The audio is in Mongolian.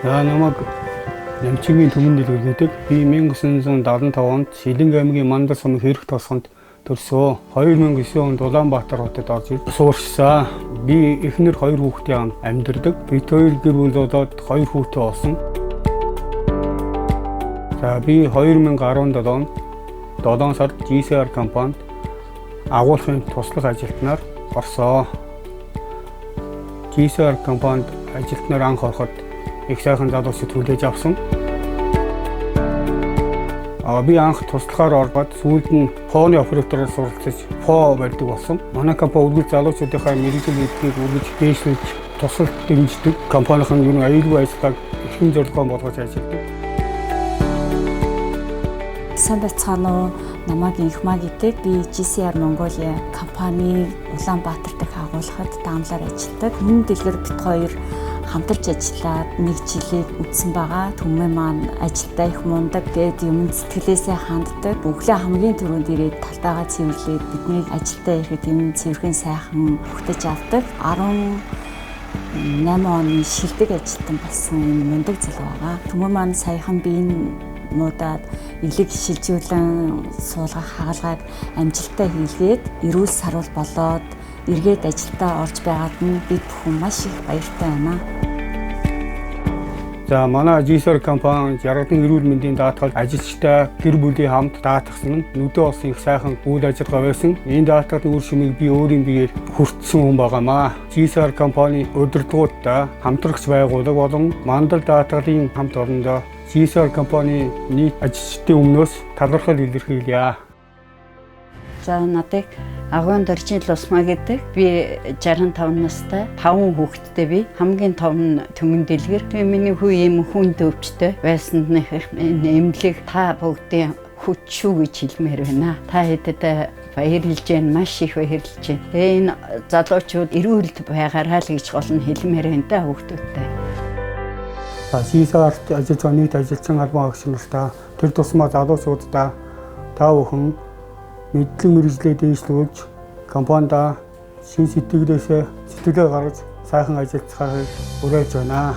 Намайг Намчингийн түмэн дэлгэрүүлдэг. Би 1975 онд Шилэнг аймгийн Мандал сумын Хэрэг тосгонд төрсөн. 2009 онд Улаанбаатар хотод орж ирж сууршсан. Би эхнэр 2 хүүхдийн хамт амьдардаг. Бид 2 гэр бүл болоод 2 хүүтэй болсон. За би 2017 онд 7 сард GCR компанид агуулгын туслах ажилтнаар орсон. GCR компанид ажилтнаар анх ороход их сайхан залуучууд хүлээж авсан. Би анх туслахаар ороод сүүлд нь фооны оператороор суралцаж фоо барьдаг болсон. Манай компани үргэлж залуучуудынхаа мэргэжил эдгийг үргэлж дээшлүүлж тусалж дэмждэг. Компанийн ер нь аюулгүй ажиллагааг эрхэм зорилгоо болгож ажилладаг. Сайн байцгаана уу? Намайг Инхмаа гэдэг. Би GCR Mongolia компани Улаанбаатар дахь агуулгад даамлаар ажилладаг. Энэ дэлгэр бит хоёр хамтарч ажиллаад 1 жилийг үдсэн байгаа. Түмэн маань ажилдаа их мундаг, гээд юм сэтгэлээсээ ханддаг. Өглөө хамгийн түрүүнд ирээд талтайгаа цэвэрлээд бидний ажилдаа ирэхэд энэ цэвэрхэн сайхан бүхтэж авдаг. 18 оны шилдэг ажилтан болсон энэ мундаг залуу байгаа. Түмэн маань саяхан биеийн муудаад эглэг шилжүүлэн суулгах хагалгааг амжилттай хийлгээд эрүүл сарвал болоод эргээд ажилдаа орж байгаад нь бид бүхэн маш их баяртай байна. За манай GCR компани Жаргалан эрүүл мэндийн даатгалд ажилчтай гэр бүлийн хамт даатгсан нь нүдээ болсон их сайхан үйл ажиллагаа байсан. Энэ даатгалын үр шимийг би өөрийн биеэр хүртсэн хүн байгаамаа. GCR компани удирдлагуудтай хамтрагч байгууллага болон Мандал даатгалын хамт олондоо GCR компани нийт ажилчдын өмнөөс талархал илэрхийлье. За надыг Агуун Доржил Усмаа гэдэг. Би 65 настай, 5 хүүхэдтэй би. Хамгийн том нь Түмэн дэлгэр. Миний хүү ийм хүн төвчтэй байсанд нэмлэг та бүгдийн хүч шүү гэж хэлмээр байна. Та хэдэд баярлж байна, маш их баярлж байна. Энэ залуучууд эрүүл байгаарай л гэж гол нь хэлмээр байна та хүүхдүүдтэй. GCR ажиллаж нийт ажилчин албан агш нартай тэр тусмаа залуучуудаа та бүхэн мэдлэг мэргэжлээ дээшлүүлж компанида шин сэтгэлээ гаргаж сайхан ажиллахыг уриалж байна.